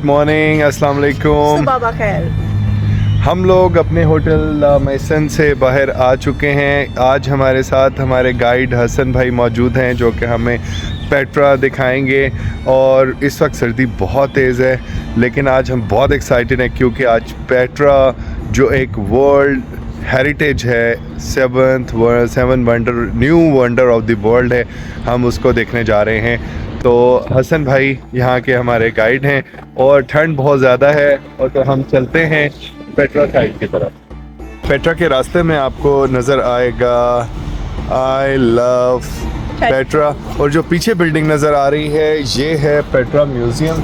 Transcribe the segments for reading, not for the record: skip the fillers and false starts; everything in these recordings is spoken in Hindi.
मॉर्निंग, अस्सलाम वालेकुम। सुबह बखैर। हम लोग अपने होटल मैसन से बाहर आ चुके हैं। आज हमारे साथ हमारे गाइड हसन भाई मौजूद हैं जो कि हमें पेट्रा दिखाएंगे। और इस वक्त सर्दी बहुत तेज़ है, लेकिन आज हम बहुत एक्साइटेड हैं क्योंकि आज पेट्रा जो एक वर्ल्ड हेरिटेज है, seven wonder, new wonder of the world है, हम उसको देखने जा रहे हैं। तो हसन भाई यहाँ के हमारे गाइड हैं और ठंड बहुत ज़्यादा है, और तो हम चलते हैं पेट्रा साइड की तरफ। पेट्रा के रास्ते में आपको नज़र आएगा आई लव पेट्रा, और जो पीछे बिल्डिंग नज़र आ रही है ये है पेट्रा म्यूज़ियम।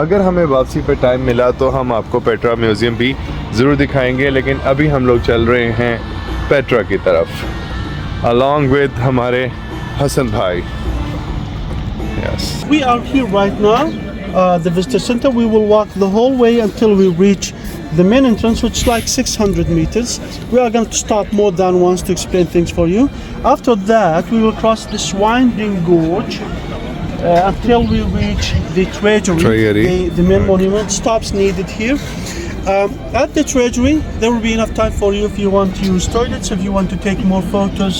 अगर हमें वापसी पे टाइम मिला तो हम आपको पेट्रा म्यूज़ियम भी ज़रूर दिखाएंगे, लेकिन अभी हम लोग चल रहे हैं पेट्रा की तरफ अलॉन्ग विद हमारे हसन भाई। Yes. We are here right now, the visitor center. We will walk the whole way until we reach the main entrance, which is like 600 meters. We are going to stop more than once to explain things for you. After that, we will cross this winding gorge until we reach the treasury. The main monument. Stops needed here. At the treasury, there will be enough time for you if you want to use toilets, if you want to take more photos.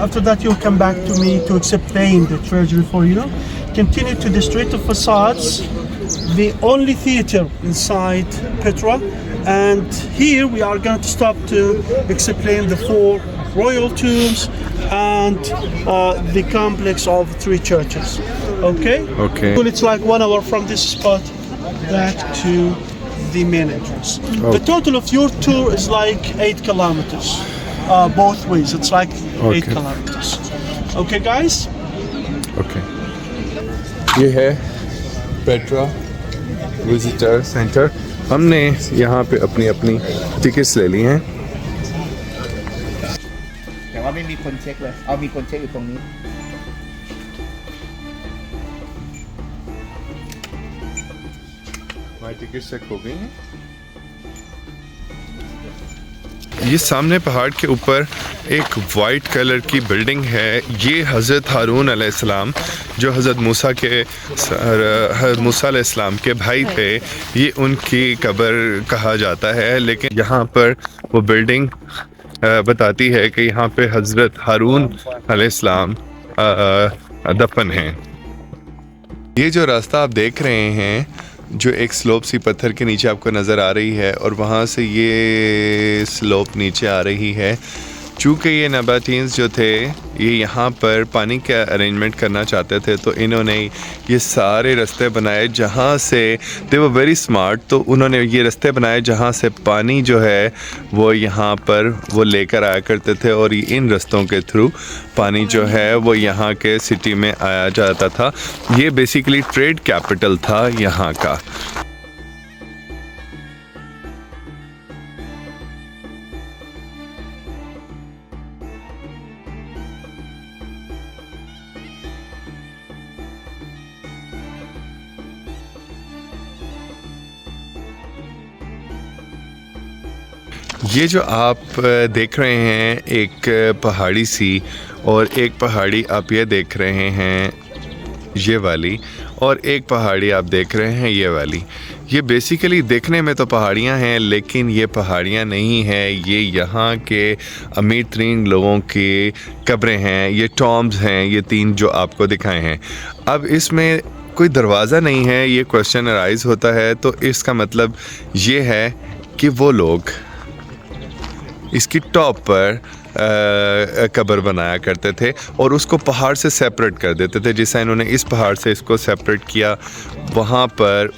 After that you'll come back to me to explain the treasury for you. Continue to the street of facades, the only theater inside Petra, and here we are going to stop to explain the 4 royal tombs and the complex of 3 churches. Okay? Well, it's like 1 hour from this spot back to the main entrance. The total of your tour is like 8 kilometers. Both ways, it's like 8 kilometers. Okay, guys? Okay. ये है पेट्रा विजिटर सेंटर। हमने यहाँ पे अपनी टिकट्स ले ली हैं। แต่ว่าไม่มีคนเช็คเลย เอามีคนเช็คอยู่ตรงนี้ हमारी टिकट चेक हो गई हैं। ये सामने पहाड़ के ऊपर एक वाइट कलर की बिल्डिंग है। ये हज़रत हारून अलैहिस्सलाम जो हज़रत मूसा अलैहिस्सलाम के भाई थे, ये उनकी कब्र कहा जाता है। लेकिन यहाँ पर वो बिल्डिंग बताती है कि यहाँ पे हज़रत हारून अलैहिस्सलाम दफन हैं। ये जो रास्ता आप देख रहे हैं, जो एक स्लोप सी पत्थर के नीचे आपको नज़र आ रही है, और वहाँ से ये स्लोप नीचे आ रही है। चूँकि ये नबाटीन्स जो थे ये यहाँ पर पानी का अरेंजमेंट करना चाहते थे, तो इन्होंने ये सारे रास्ते बनाए जहाँ से, दे वर वेरी स्मार्ट, तो उन्होंने ये रास्ते बनाए जहाँ से पानी जो है वो यहाँ पर वो लेकर आया करते थे, और इन रास्तों के थ्रू पानी जो है वो यहाँ के सिटी में आया जाता था। ये बेसिकली ट्रेड कैपिटल था यहाँ का। ये जो आप देख रहे हैं एक पहाड़ी सी, और एक पहाड़ी आप ये देख रहे हैं ये वाली, और एक पहाड़ी आप देख रहे हैं ये वाली। ये बेसिकली देखने में तो पहाड़ियाँ हैं, लेकिन ये पहाड़ियाँ नहीं हैं, ये यहाँ के अमीर तरीन लोगों की कब्रें हैं। ये टॉम्ब्स हैं, ये 3 जो आपको दिखाए हैं। अब इसमें कोई दरवाज़ा नहीं है, ये क्वेश्चन अराइज होता है, तो इसका मतलब ये है कि वो लोग इसकी टॉप पर कब्र बनाया करते थे और उसको पहाड़ से सेपरेट कर देते थे। जैसा इन्होंने इस पहाड़ से इसको सेपरेट किया, वहाँ पर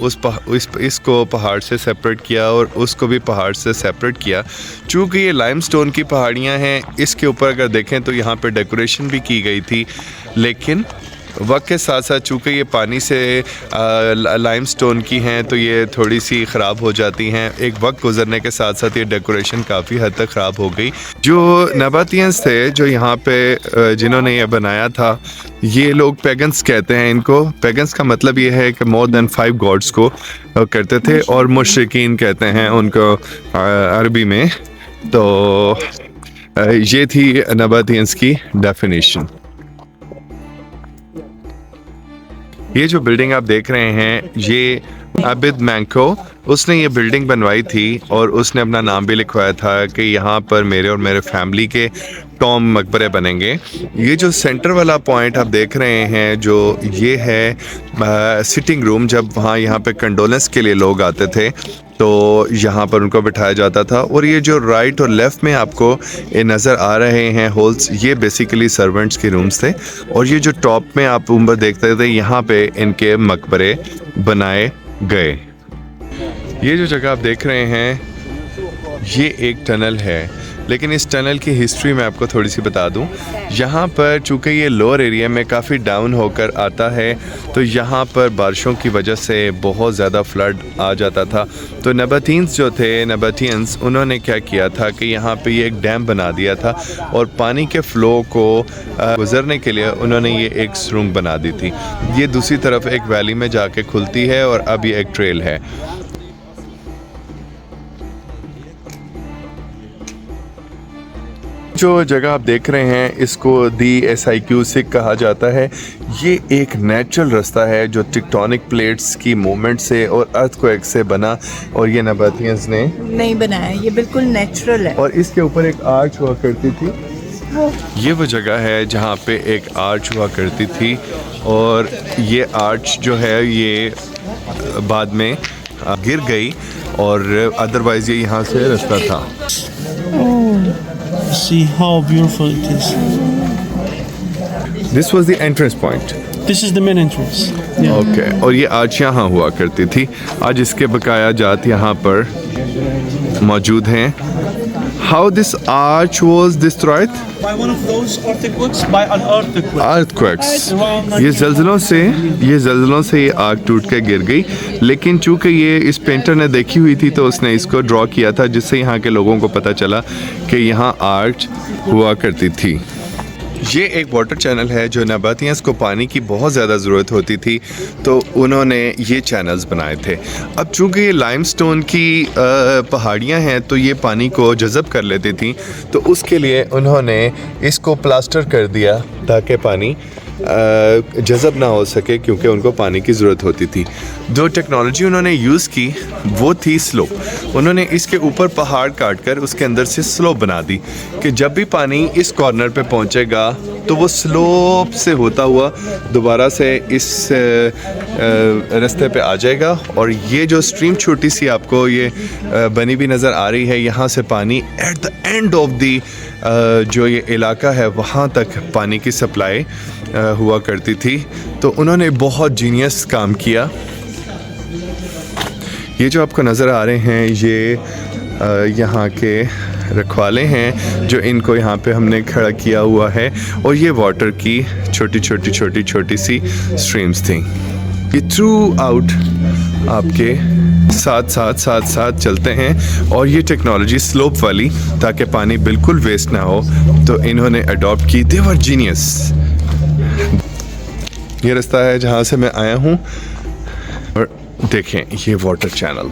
इसको पहाड़ से सेपरेट किया और उसको भी पहाड़ से सेपरेट किया। चूँकि ये लाइमस्टोन की पहाड़ियाँ हैं, इसके ऊपर अगर देखें तो यहाँ पे डेकोरेशन भी की गई थी, लेकिन वक्त के साथ साथ चूँकि ये पानी से लाइमस्टोन की हैं तो ये थोड़ी सी ख़राब हो जाती हैं। एक वक्त गुजरने के साथ साथ ये डेकोरेशन काफ़ी हद तक ख़राब हो गई। जो नबातियंस थे जो यहाँ पे जिन्होंने ये बनाया था, ये लोग पैगन्स कहते हैं इनको। पैगन्स का मतलब ये है कि मोर देन 5 गॉड्स को करते थे, और मुशरिकीन कहते हैं उनको अरबी में। तो ये थी नबातियंस की डेफिनेशन। ये जो बिल्डिंग आप देख रहे हैं, ये आबिद मैंको उसने ये बिल्डिंग बनवाई थी, और उसने अपना नाम भी लिखवाया था कि यहाँ पर मेरे और मेरे फैमिली के टॉम मकबरे बनेंगे। ये जो सेंटर वाला पॉइंट आप देख रहे हैं, जो ये है सिटिंग रूम, जब वहाँ यहाँ पे कंडोलेंस के लिए लोग आते थे तो यहाँ पर उनको बिठाया जाता था। और ये जो राइट और लेफ़्ट में आपको ये नज़र आ रहे हैं होल्स, ये बेसिकली सर्वेंट्स के रूम्स थे। और ये जो टॉप में आप ऊपर देखते थे, यहाँ पे इनके मकबरे बनाए गए। ये जो जगह आप देख रहे हैं, ये एक टनल है, लेकिन इस टनल की हिस्ट्री मैं आपको थोड़ी सी बता दूं। यहाँ पर चूँकि ये लोअर एरिया में काफ़ी डाउन होकर आता है, तो यहाँ पर बारिशों की वजह से बहुत ज़्यादा फ्लड आ जाता था। तो नबातियंस जो थे, नबातियंस, उन्होंने क्या किया था कि यहाँ पे ये एक डैम बना दिया था, और पानी के फ़्लो को गुज़रने के लिए उन्होंने ये एक सुरंग बना दी थी। ये दूसरी तरफ एक वैली में जाके खुलती है, और अब ये एक ट्रेल है। जो जगह आप देख रहे हैं, इसको दी SIQ से कहा जाता है। ये एक नेचुरल रास्ता है जो टेक्टोनिक प्लेट्स की मूवमेंट से और अर्थक्वेक से बना, और ये नबातियंस ने नहीं बनाया, ये बिल्कुल नेचुरल है। और इसके ऊपर एक आर्च हुआ करती थी। ये वो जगह है जहाँ पे एक आर्च हुआ करती थी, और ये आर्च जो है ये बाद में गिर गई, और अदरवाइज ये यहाँ से रास्ता था। See how beautiful it is. This was the entrance point. This is the main entrance. Yeah. Okay. और ये आर्च यहाँ हुआ करती थी। आज इसके बकाया जात यहाँ पर मौजूद हैं। How this arch was destroyed? By one of those earthquakes, by an earthquake. Earthquakes. Around ये जल्जलों से ये आग टूट के गिर गई। लेकिन चूँकि ये इस पेंटर ने देखी हुई थी, तो उसने इसको ड्रॉ किया था, जिससे यहाँ के लोगों को पता चला कि यहाँ आर्च हुआ करती थी। ये एक वाटर चैनल है जो नबातियंस को पानी की बहुत ज़्यादा ज़रूरत होती थी, तो उन्होंने ये चैनल्स बनाए थे। अब चूँकि ये लाइमस्टोन की पहाड़ियाँ हैं, तो ये पानी को जज़ब कर लेती थी, तो उसके लिए उन्होंने इसको प्लास्टर कर दिया ताकि पानी जज़ब ना हो सके, क्योंकि उनको पानी की ज़रूरत होती थी। जो टेक्नोलॉजी उन्होंने यूज़ की वो थी स्लोप। उन्होंने इसके ऊपर पहाड़ काट कर उसके अंदर से स्लोप बना दी कि जब भी पानी इस कॉर्नर पे पहुंचेगा तो वो स्लोप से होता हुआ दोबारा से इस रास्ते पे आ जाएगा। और ये जो स्ट्रीम छोटी सी आपको ये बनी भी नज़र आ रही है, यहाँ से पानी at the end of the जो ये इलाका है वहाँ तक पानी की सप्लाई हुआ करती थी। तो उन्होंने बहुत जीनियस काम किया। ये जो आपको नज़र आ रहे हैं, ये यहाँ के रखवाले हैं जो इनको यहाँ पे हमने खड़ा किया हुआ है, और ये वाटर की छोटी सी स्ट्रीम्स थी। ये थ्रू आउट आपके साथ चलते हैं, और ये टेक्नोलॉजी स्लोप वाली, ताकि पानी बिल्कुल वेस्ट ना हो, तो इन्होंने अडॉप्ट की। दे वर जीनियस। ये रास्ता है जहाँ से मैं आया हूँ, और देखें ये वाटर चैनल,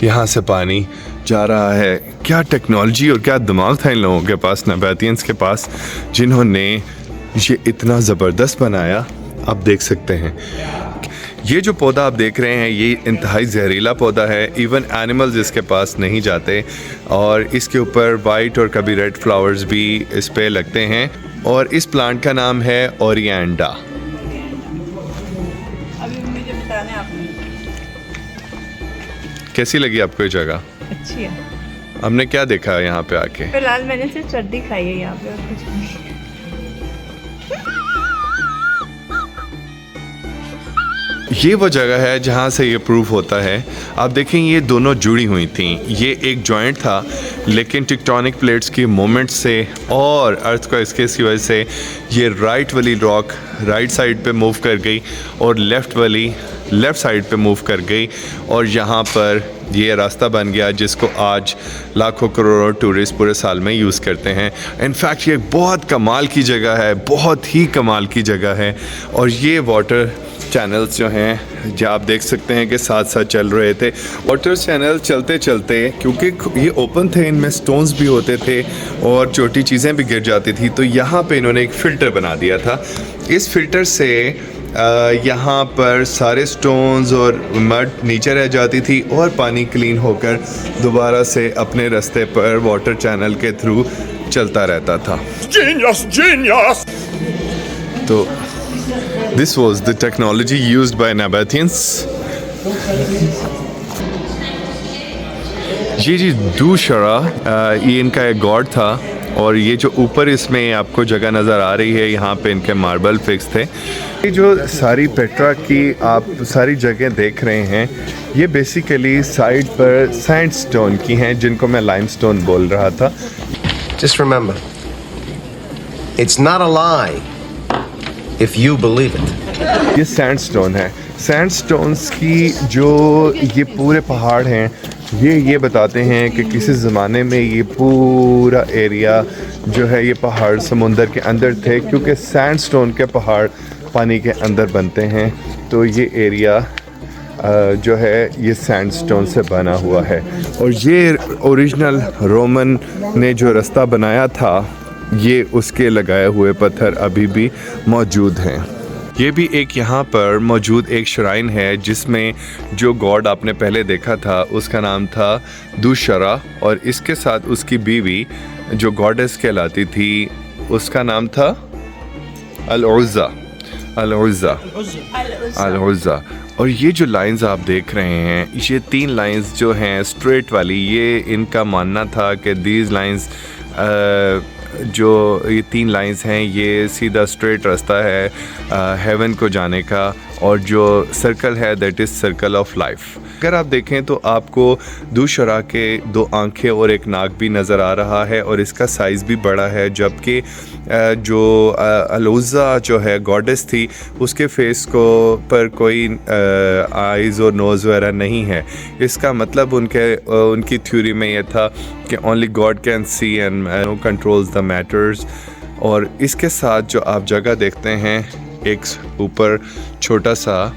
यहाँ से पानी जा रहा है। क्या टेक्नोलॉजी और क्या दिमाग था इन लोगों के पास, नबातियंस के पास, जिन्होंने ये इतना ज़बरदस्त बनाया। आप देख सकते हैं ये जो पौधा आप देख रहे हैं, ये इंतहाई जहरीला पौधा है। इवन एनिमल्स इसके पास नहीं जाते, और इसके ऊपर वाइट और कभी रेड फ्लावर्स भी इस पे लगते हैं। और इस प्लांट का नाम है ओरिएंडा। अभी मुझे बताना आपने। कैसी लगी आपको ये जगह? अच्छी है। हमने क्या देखा यहाँ पे आके? फिलहाल मैंने सिर्फ सर्दी खाई है यहाँ पे, और कुछ नहीं। ये वो जगह है जहाँ से ये प्रूफ होता है। आप देखें ये दोनों जुड़ी हुई थी, ये एक जॉइंट था, लेकिन टेक्टोनिक प्लेट्स की मोमेंट से और अर्थक्वेक्स की वजह से ये राइट वाली रॉक राइट साइड पे मूव कर गई और लेफ़्ट वाली लेफ़्ट साइड पे मूव कर गई, और यहाँ पर ये रास्ता बन गया जिसको आज लाखों करोड़ों टूरिस्ट पूरे साल में यूज़ करते हैं। इनफैक्ट ये बहुत कमाल की जगह है, बहुत ही कमाल की जगह है। और ये वाटर चैनल्स जो हैं जो आप देख सकते हैं कि साथ साथ चल रहे थे। वाटर चैनल चलते चलते, क्योंकि ये ओपन थे, इनमें स्टोन्स भी होते थे और छोटी चीज़ें भी गिर जाती थी, तो यहाँ पे इन्होंने एक फ़िल्टर बना दिया था। इस फ़िल्टर से यहाँ पर सारे स्टोन्स और मड नीचे रह जाती थी और पानी क्लीन होकर दोबारा से अपने रास्ते पर वाटर चैनल के थ्रू चलता रहता था। Genius, genius! तो this was the technology used by Nabateans. ये जी दूशरा, ये इनका एक गॉड था, और ये जो ऊपर इसमें आपको जगह नज़र आ रही है, यहाँ पे इनके मार्बल फिक्स थे। ये जो सारी पेट्रा की आप सारी जगह देख रहे हैं, ये बेसिकली साइड पर सैंडस्टोन की हैं, जिनको मैं लाइमस्टोन बोल रहा था। Just remember, it's not a lie if you believe it. ये सैंडस्टोन है। सैंडस्टोन्स की जो ये पूरे पहाड़ हैं, ये बताते हैं कि किसी ज़माने में ये पूरा एरिया जो है ये पहाड़ समुंदर के अंदर थे, क्योंकि सैंडस्टोन के पहाड़ पानी के अंदर बनते हैं। तो ये एरिया जो है ये सैंडस्टोन से बना हुआ है। और ये ओरिजिनल रोमन ने जो रास्ता बनाया था, ये उसके लगाए हुए पत्थर अभी भी मौजूद हैं। ये भी एक यहाँ पर मौजूद एक श्राइन है, जिसमें जो गॉड आपने पहले देखा था उसका नाम था दूशरा, और इसके साथ उसकी बीवी जो गॉडेस कहलाती थी उसका नाम था अल-उज़्ज़ा। अल-उज़्ज़ा। और ये जो लाइंस आप देख रहे हैं, ये 3 लाइंस जो हैं स्ट्रेट वाली, ये इनका मानना था कि दीज लाइंस जो ये 3 लाइंस हैं ये सीधा स्ट्रेट रास्ता है हेवन को जाने का, और जो सर्कल है that is circle of life. अगर आप देखें तो आपको दूशरा के 2 आंखें और एक नाक भी नज़र आ रहा है, और इसका साइज़ भी बड़ा है, जबकि जो अल-उज़्ज़ा जो है गॉडेस थी, उसके फेस को पर कोई आइज़ और नोज़ वगैरह नहीं है। इसका मतलब उनकी थ्योरी में यह था कि only God can see and controls the matters. और इसके साथ जो आप जगह देखते हैं, एक ऊपर छोटा सा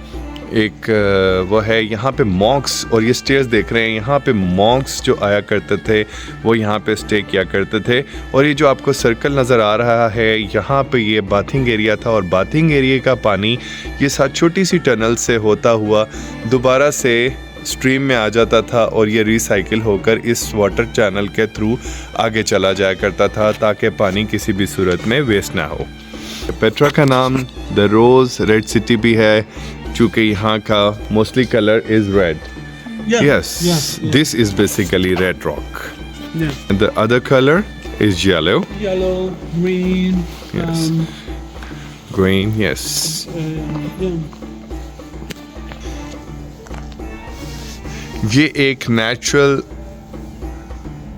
एक वो है, यहाँ पे मॉन्क्स, और ये स्टेयर्स देख रहे हैं, यहाँ पे मॉन्क्स जो आया करते थे वो यहाँ पे स्टे किया करते थे। और ये जो आपको सर्कल नज़र आ रहा है, यहाँ पे ये बाथिंग एरिया था, और बाथिंग एरिया का पानी ये साथ छोटी सी टनल से होता हुआ दोबारा से स्ट्रीम में आ जाता था, और ये रिसाइकिल होकर इस वाटर चैनल के थ्रू आगे चला जाया करता था, ताकि पानी किसी भी सूरत में वेस्ट ना हो। पेट्रा का नाम द रोज़ रेड सिटी भी है, चूँकि यहाँ का mostly colour is red. Yes, this is basically red rock. Yeah. And the other color is yellow. Yellow, green, Yes. Green, yes. yeah. ये एक नेचुरल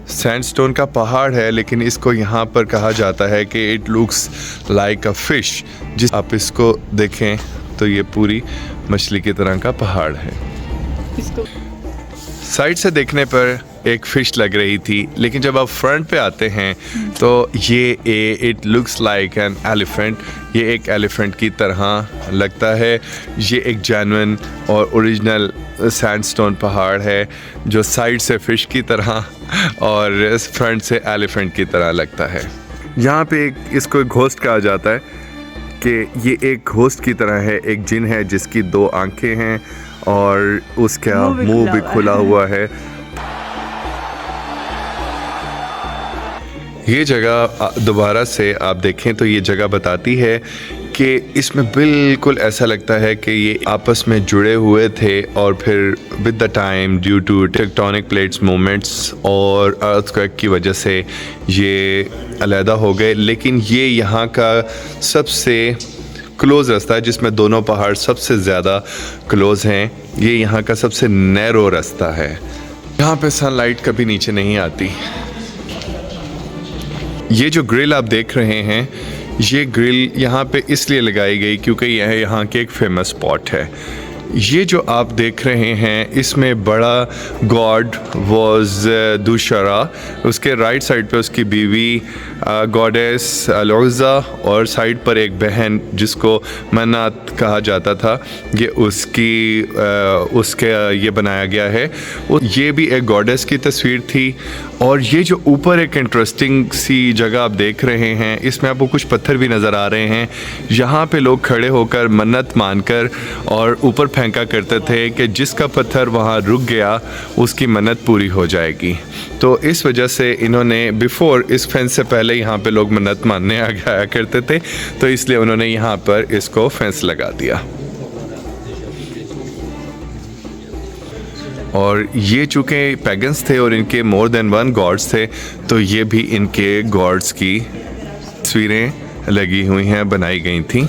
सैंडस्टोन का पहाड़ है, लेकिन इसको यहाँ पर कहा जाता है कि it looks like a fish. जिस आप इसको देखें तो ये पूरी मछली की तरह का पहाड़ है। इसको साइड से देखने पर एक फ़िश लग रही थी, लेकिन जब आप फ्रंट पे आते हैं तो ये it looks like an elephant. ये एक एलिफेंट की तरह लगता है। ये एक जेन्युइन और ओरिजिनल सैंडस्टोन पहाड़ है, जो साइड से फ़िश की तरह और फ्रंट से एलिफेंट की तरह लगता है। यहाँ पे इसको घोस्ट कहा जाता है कि ये एक घोस्ट की तरह है, एक जिन है जिसकी 2 आंखें हैं और उसका मुंह भी खुला हुआ है। ये जगह दोबारा से आप देखें तो ये जगह बताती है कि इसमें बिल्कुल ऐसा लगता है कि ये आपस में जुड़े हुए थे, और फिर with the time due to tectonic plates movements और अर्थक्वेक की वजह से ये अलहदा हो गए। लेकिन ये यहाँ का सबसे क्लोज़ रास्ता है जिसमें दोनों पहाड़ सबसे ज़्यादा क्लोज़ हैं। ये यहाँ का सबसे नैरो रास्ता है। यहाँ पे सनलाइट कभी नीचे नहीं आती। ये जो ग्रिल आप देख रहे हैं, ये ग्रिल यहाँ पे इसलिए लगाई गई क्योंकि यह यहाँ के एक फेमस स्पॉट है। ये जो आप देख रहे हैं इसमें बड़ा गॉड वॉज दुशरा, उसके राइट साइड पे उसकी बीवी गॉडेस अल-उज़्ज़ा और साइड पर एक बहन जिसको मन्नात कहा जाता था, ये उसके ये बनाया गया है। ये भी एक गॉडेस की तस्वीर थी। और ये जो ऊपर एक इंटरेस्टिंग सी जगह आप देख रहे हैं, इसमें आपको कुछ पत्थर भी नज़र आ रहे हैं। यहाँ पे लोग खड़े होकर मन्नत मानकर और ऊपर फेंका करते थे कि जिसका पत्थर वहाँ रुक गया उसकी मन्नत पूरी हो जाएगी। तो इस वजह से इन्होंने बिफोर इस फेंस से पहले यहाँ पे लोग मन्नत मानने आया करते थे, तो इसलिए उन्होंने यहाँ पर इसको फेंस लगा दिया। और ये चूँकि पैगन्स थे और इनके मोर देन वन गॉड्स थे, तो ये भी इनके गॉड्स की तस्वीरें लगी हुई हैं, बनाई गई थी।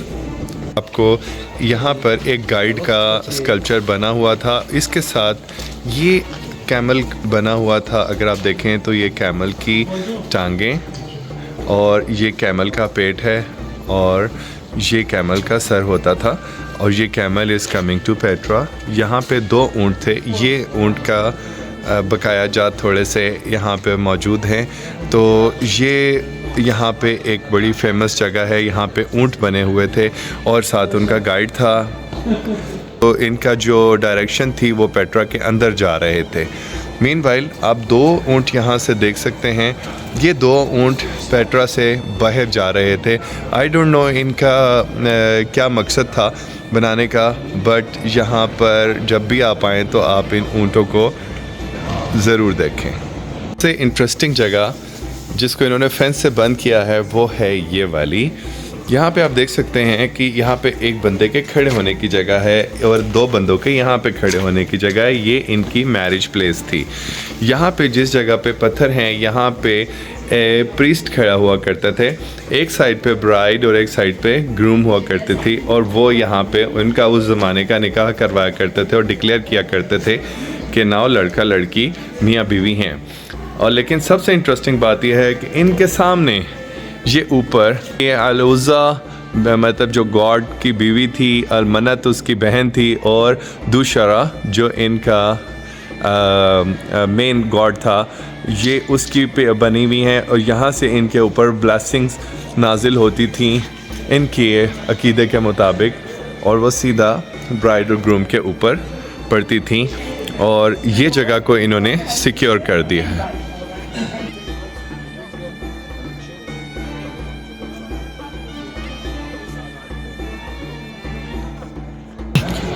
आपको यहाँ पर एक गाइड का स्कल्पचर बना हुआ था, इसके साथ ये कैमल बना हुआ था। अगर आप देखें तो ये कैमल की टांगें और ये कैमल का पेट है और ये कैमल का सर होता था। और ये camel is coming to Petra. यहाँ पे 2 ऊँट थे। ये ऊँट का बकाया जात थोड़े से यहाँ पे मौजूद हैं। तो ये यहाँ पे एक बड़ी फेमस जगह है, यहाँ पे ऊँट बने हुए थे और साथ उनका गाइड था। तो इनका जो डायरेक्शन थी वो पेट्रा के अंदर जा रहे थे। मीनवाइल आप 2 ऊँट यहाँ से देख सकते हैं। ये 2 ऊँट पेट्रा से बाहर जा रहे थे। आई डोंट नो इनका क्या मकसद था बनाने का, बट यहाँ पर जब भी आप आएँ तो आप इन ऊँटों को ज़रूर देखें। सबसे इंटरेस्टिंग जगह जिसको इन्होंने फेंस से बंद किया है वो है ये वाली। यहाँ पे आप देख सकते हैं कि यहाँ पे एक बंदे के खड़े होने की जगह है और 2 बंदों के यहाँ पे खड़े होने की जगह है। ये इनकी मैरिज प्लेस थी। यहाँ पे जिस जगह पे पत्थर हैं, यहाँ पे प्रीस्ट खड़ा हुआ करते थे। एक साइड पे ब्राइड और एक साइड पे ग्रूम हुआ करती थी और वो यहाँ पे उनका उस ज़माने का निकाह करवाया करते थे और डिक्लेयर किया करते थे कि नाउ लड़का लड़की मियाँ बीवी हैं। और लेकिन सबसे इंटरेस्टिंग बात यह है कि इनके सामने ये ऊपर ये अल-उज़्ज़ा मतलब जो गॉड की बीवी थी, अल-मन्नत उसकी बहन थी और दुशरा जो इनका मेन गॉड था, ये उसकी पे बनी हुई हैं। और यहाँ से इनके ऊपर ब्लेसिंग्स नाजिल होती थी इनके अकीदे के मुताबिक और वो सीधा ब्राइड और ग्रूम के ऊपर पड़ती थी। और ये जगह को इन्होंने सिक्योर कर दिया है।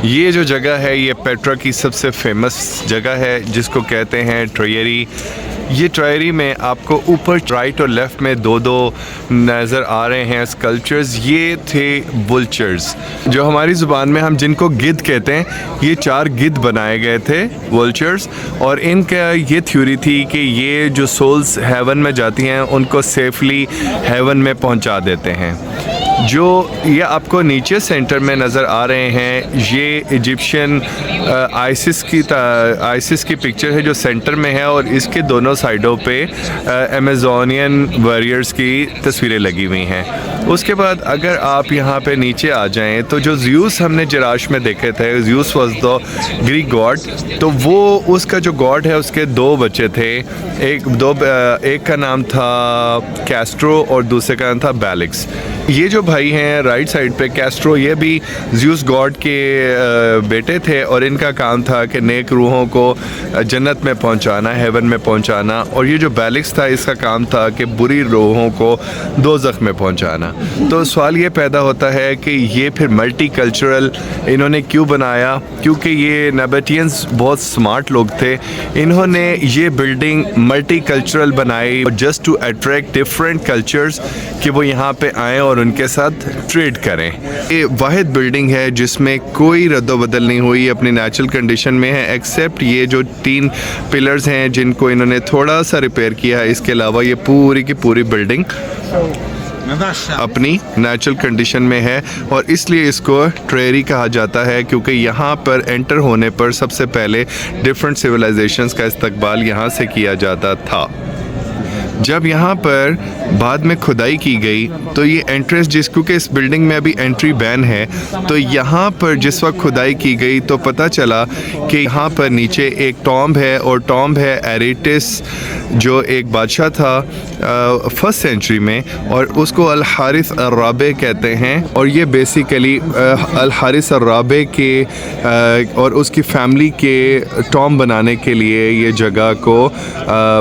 ये जो जगह है ये पेट्रा की सबसे फेमस जगह है जिसको कहते हैं ट्रायरी। ये ट्रायरी में आपको ऊपर राइट और लेफ़्ट में 2 नज़र आ रहे हैं स्कल्पचर्स। ये थे वुल्चर्स, जो हमारी ज़ुबान में हम जिनको गिद्ध कहते हैं। ये 4 गिद्ध बनाए गए थे वुल्चर्स और इनका ये थ्योरी थी कि ये जो सोल्स हेवन में जाती हैं उनको सेफली हेवन में पहुंचा देते हैं। जो ये आपको नीचे सेंटर में नज़र आ रहे हैं, ये इजिप्शियन आइसिस की पिक्चर है जो सेंटर में है और इसके दोनों साइडों पे अमेज़ोनियन वॉरियर्स की तस्वीरें लगी हुई हैं। उसके बाद अगर आप यहाँ पे नीचे आ जाएं तो जो ज़्यूस हमने जराश में देखे थे, Zeus was the Greek God, तो वो उसका जो गॉड है उसके 2 बच्चे थे। एक का नाम था कैस्ट्रो और दूसरे का नाम था बैलिक्स। ये जो भाई हैं राइट साइड पे कैस्ट्रो, ये भी ज़्यूस गॉड के बेटे थे और इनका काम था कि नेक रूहों को जन्नत में पहुंचाना, हेवन में पहुंचाना। और ये जो बैलिक्स था इसका काम था कि बुरी रूहों को दोज़ख में पहुंचाना। तो सवाल ये पैदा होता है कि ये फिर मल्टी कल्चरल इन्होंने क्यों बनाया? क्योंकि ये नबाटियंस बहुत स्मार्ट लोग थे। इन्होंने ये बिल्डिंग मल्टी कल्चरल बनाई just to attract different cultures कि वो यहाँ पे आएँ और उनके साथ ट्रेड करें। ये वाहिद बिल्डिंग है जिसमें कोई रद्दोबदल नहीं हुई, अपनी नेचुरल कंडीशन में है, एक्सेप्ट ये जो 3 पिलर्स हैं जिनको इन्होंने थोड़ा सा रिपेयर किया है। इसके अलावा ये पूरी की पूरी बिल्डिंग अपनी नेचुरल कंडीशन में है और इसलिए इसको ट्रेरी कहा जाता है, क्योंकि यहाँ पर एंटर होने पर सबसे पहले डिफरेंट सिविलाइजेशंस का इस्तकबाल यहाँ से किया जाता था। जब यहाँ पर बाद में खुदाई की गई तो ये एंट्रेंस क्योंकि इस बिल्डिंग में अभी एंट्री बैन है, तो यहाँ पर जिस वक्त खुदाई की गई तो पता चला कि यहाँ पर नीचे एक टॉम्ब है और टॉम्ब है एरेटिस, जो एक बादशाह था फर्स्ट सेंचुरी में, और उसको अल हारिस अर्राबे कहते हैं। और ये बेसिकली अल हारिस अर्राबे के और उसकी फैमिली के टॉम्ब बनाने के लिए ये जगह को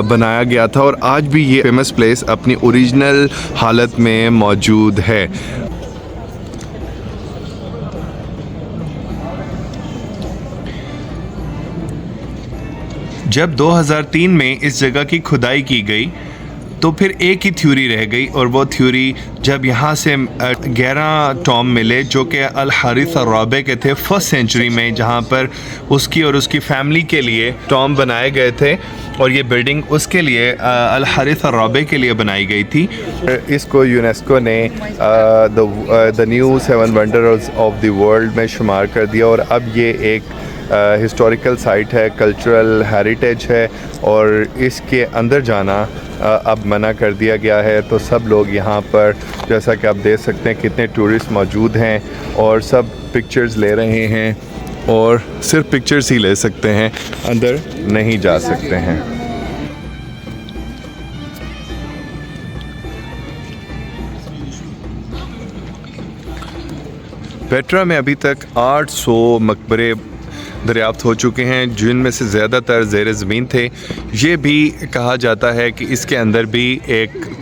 बनाया गया था और आज भी ये फेमस प्लेस अपनी ओरिजिनल हालत में मौजूद है। जब 2003 में इस जगह की खुदाई की गई तो फिर एक ही थ्योरी रह गई, और वो थ्योरी जब यहाँ से 11 टॉम्ब मिले जो कि अल हारिस अर्राबे के थे फर्स्ट सेंचुरी में, जहाँ पर उसकी और उसकी फैमिली के लिए टॉम्ब बनाए गए थे और ये बिल्डिंग उसके लिए अल हारिस अर्राबे के लिए बनाई गई थी। इसको यूनेस्को ने the new 7 wonders of the world में शुमार कर दिया और अब ये एक हिस्टोरिकल साइट है, कल्चरल हेरिटेज है और इसके अंदर जाना अब मना कर दिया गया है। तो सब लोग यहाँ पर, जैसा कि आप देख सकते हैं, कितने टूरिस्ट मौजूद हैं और सब पिक्चर्स ले रहे हैं और सिर्फ पिक्चर्स ही ले सकते हैं, अंदर नहीं जा सकते हैं। पेट्रा में अभी तक 800 मकबरे दरियाफ्त हो चुके हैं, जिनमें से ज़्यादातर ज़ेर ज़मीन थे। ये भी कहा जाता है कि इसके अंदर भी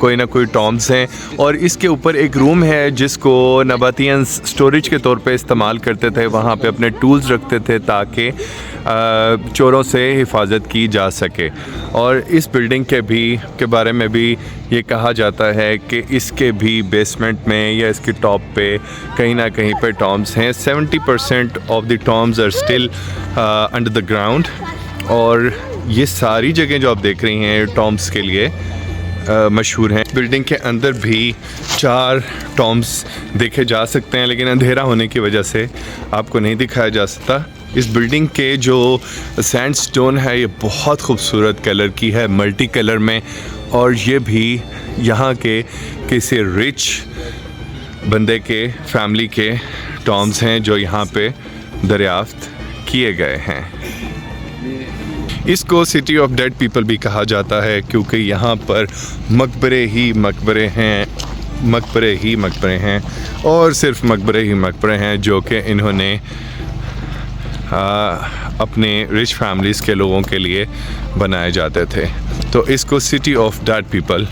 कोई ना कोई टॉम्ब्स हैं और इसके ऊपर एक रूम है जिसको नबातियंस स्टोरेज के तौर पे इस्तेमाल करते थे। वहाँ पे अपने टूल्स रखते थे ताकि चोरों से हिफाजत की जा सके। और इस बिल्डिंग के बारे में भी ये कहा जाता है कि इसके भी बेसमेंट में या इसके टॉप पे कहीं ना कहीं पे टॉम्ब्स हैं। 70% of the tombs are still under the ground. और ये सारी जगह जो आप देख रही हैं टॉम्ब्स के लिए मशहूर हैं। बिल्डिंग के अंदर भी 4 टॉम्ब्स देखे जा सकते हैं, लेकिन अंधेरा होने की वजह से आपको नहीं दिखाया जा सकता। इस बिल्डिंग के जो सैंडस्टोन है ये बहुत खूबसूरत कलर की है, मल्टी कलर में, और ये भी यहाँ के किसी रिच बंदे के फैमिली के टॉम्ब्स हैं जो यहाँ पे दरियाफ्त किए गए हैं। इसको सिटी ऑफ डेड पीपल भी कहा जाता है क्योंकि यहाँ पर मकबरे ही मकबरे हैं, मकबरे ही मकबरे हैं और सिर्फ मकबरे ही मकबरे हैं जो कि इन्होंने अपने रिच फैमिलीज़ के लोगों के लिए बनाए जाते थे। तो इसको सिटी ऑफ डेड पीपल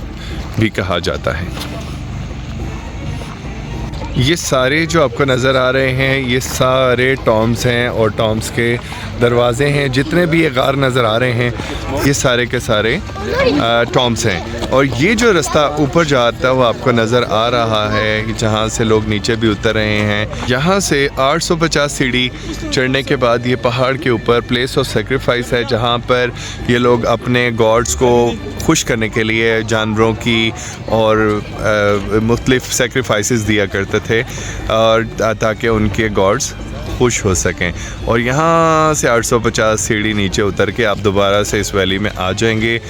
भी कहा जाता है। ये सारे जो आपको नज़र आ रहे हैं ये सारे टॉम्ब्स हैं और टॉम्ब्स के दरवाजे हैं। जितने भी ये गार नज़र आ रहे हैं ये सारे के सारे टॉम्ब्स हैं। और ये जो रास्ता ऊपर जाता है वो आपको नज़र आ रहा है, जहाँ से लोग नीचे भी उतर रहे हैं। यहाँ से 850 सीढ़ी चढ़ने के बाद ये पहाड़ के ऊपर प्लेस ऑफ सेक्रीफाइस है, जहाँ पर ये लोग अपने गॉड्स को खुश करने के लिए जानवरों की और मुख्तलिफ सेक्रीफाइसेस दिया करते थे और ताकि उनके गॉड्स खुश हो सकें। और यहाँ से 850 सीढ़ी नीचे उतर के आप दोबारा से इस वैली में आ जाएंगे।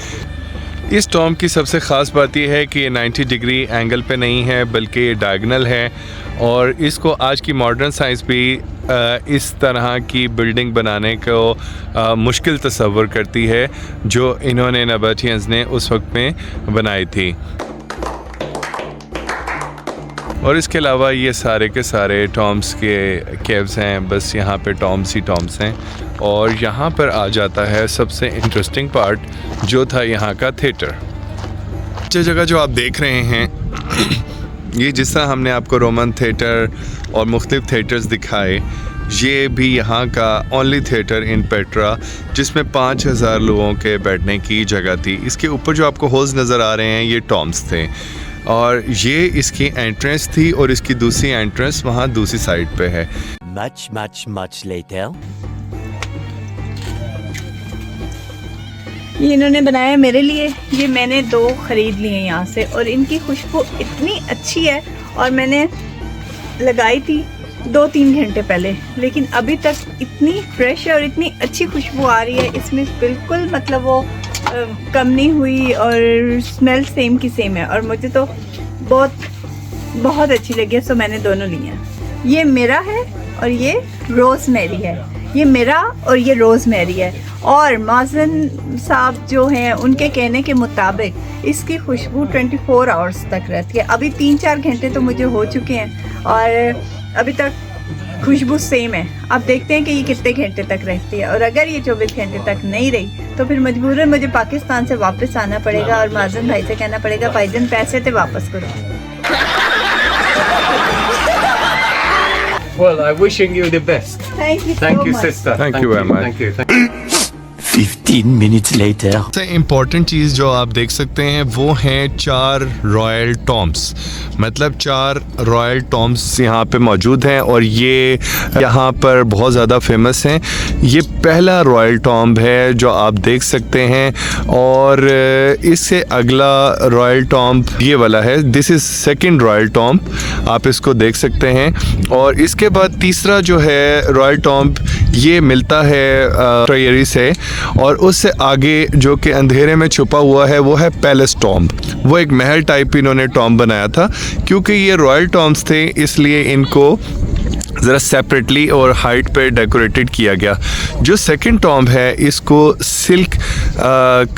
इस टॉम्ब की सबसे ख़ास बात यह है कि ये 90 डिग्री एंगल पे नहीं है बल्कि ये डायगोनल है और इसको आज की मॉडर्न साइंस भी इस तरह की बिल्डिंग बनाने को मुश्किल तस्वर करती है जो इन्होंने नबातियंस ने उस वक्त में बनाई थी। और इसके अलावा ये सारे के सारे टॉम्ब्स के केव्स हैं, बस यहाँ पे टॉम्ब्स ही टॉम्ब्स हैं। और यहाँ पर आ जाता है सबसे इंटरेस्टिंग पार्ट जो था यहाँ का थिएटर। ये जगह जो आप देख रहे हैं ये जिस तरह हमने आपको रोमन थिएटर और मुख्तलिफ थिएटर्स दिखाए, ये भी यहाँ का ओनली थिएटर इन पेट्रा जिसमें 5000 लोगों के बैठने की जगह थी। इसके ऊपर जो आपको होल्स नज़र आ रहे हैं ये टॉम्ब्स थे और ये इसकी एंट्रेंस थी और इसकी दूसरी एंट्रेंस वहाँ दूसरी साइड पे है। Much later. ये इन्होंने बनाया मेरे लिए। ये मैंने 2 ख़रीद लिए यहाँ से और इनकी खुशबू इतनी अच्छी है और मैंने लगाई थी 2-3 घंटे पहले, लेकिन अभी तक इतनी फ्रेश है और इतनी अच्छी खुशबू आ रही है। इसमें बिल्कुल मतलब वो कम नहीं हुई और स्मेल सेम की सेम है और मुझे तो बहुत अच्छी लगी है। सो मैंने दोनों लिए हैं। ये मेरा है और ये रोज़मेरी है। ये मेरा और ये रोज़मेरी है। और माज़न साहब जो हैं उनके कहने के मुताबिक इसकी खुशबू 24 आवर्स तक रहती है। अभी 3-4 घंटे तो मुझे हो चुके हैं और अभी तक खुशबू सेम है। अब देखते हैं कि ये कितने घंटे तक रहती है और अगर ये 24 घंटे तक नहीं रही तो फिर मजबूरन मुझे पाकिस्तान से वापस आना पड़ेगा और माज़न भाई से कहना पड़ेगा भाईजान पैसे तो वापस करो। Well, I'm wishing you the best. Thank you so Thank you, much. sister. Thank you very much. Thank you. Thank you. 15 minutes later. सबसे इम्पॉर्टेंट चीज़ जो आप देख सकते हैं वो हैं 4 रॉयल टॉम्स, मतलब 4 रॉयल टॉम्स यहाँ पे मौजूद हैं और ये यहाँ पर बहुत ज़्यादा फेमस हैं। ये पहला रॉयल टॉम्ब है जो आप देख सकते हैं और इससे अगला रॉयल टॉम्ब ये वाला है। This is second royal tomb, आप इसको देख सकते हैं। और इसके बाद तीसरा जो है रॉयल टॉम्ब ये मिलता है ट्रेयरी से और उससे आगे जो कि अंधेरे में छुपा हुआ है वो है पैलेस टॉम्ब। वो एक महल टाइप इन्होंने टॉम्ब बनाया था। क्योंकि ये रॉयल टॉम्ब्स थे इसलिए इनको ज़रा सेपरेटली और हाइट पे डेकोरेटेड किया गया। जो सेकंड टॉम्ब है इसको सिल्क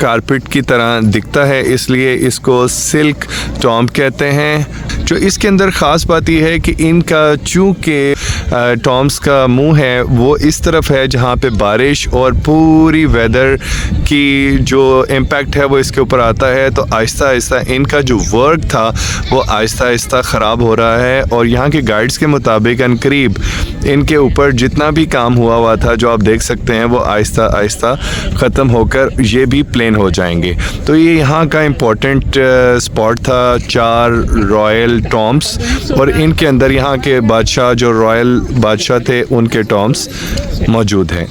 कारपेट की तरह दिखता है इसलिए इसको सिल्क टॉम्ब कहते हैं। जो इसके अंदर ख़ास बात यह है कि इनका चूँकि टॉम्ब्स का मुंह है वो इस तरफ है जहाँ पे बारिश और पूरी वेदर की जो इम्पैक्ट है वो इसके ऊपर आता है, तो आहिस्ता आहिस्ता इनका जो वर्क था वो आहिस्ता आहिस्ता ख़राब हो रहा है। और यहाँ के गाइड्स के मुताबिक अनकरीब इनके ऊपर जितना भी काम हुआ था जो आप देख सकते हैं वो आहिस्ता आहिस्ता ख़त्म होकर ये भी प्लेन हो जाएंगे। तो ये यहाँ का इम्पोर्टेंट स्पॉट था 4 रॉयल टॉम्ब्स और इनके अंदर यहाँ के बादशाह जो रॉयल बादशाह थे उनके टॉम्ब्स मौजूद हैं।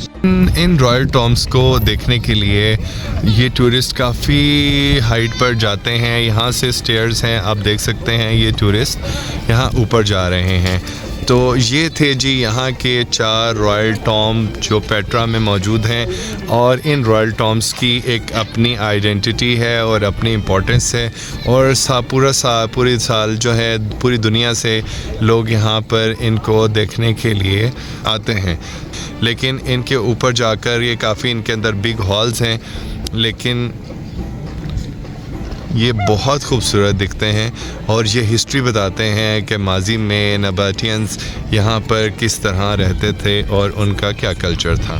इन रॉयल टॉम्ब्स को देखने के लिए ये टूरिस्ट काफ़ी हाइट पर जाते हैं। यहाँ से स्टेयर्स हैं, आप देख सकते हैं ये टूरिस्ट यहाँ ऊपर जा रहे हैं। तो ये थे जी यहाँ के 4 रॉयल टॉम्ब जो पेट्रा में मौजूद हैं और इन रॉयल टॉम्ब्स की एक अपनी आइडेंटिटी है और अपनी इम्पोर्टेंस है और पूरे साल जो है पूरी दुनिया से लोग यहाँ पर इनको देखने के लिए आते हैं। लेकिन इनके ऊपर जाकर ये काफ़ी इनके अंदर बिग हॉल्स हैं लेकिन ये बहुत खूबसूरत दिखते हैं और ये हिस्ट्री बताते हैं कि माजी में नबाटियंस यहाँ पर किस तरह रहते थे और उनका क्या कल्चर था।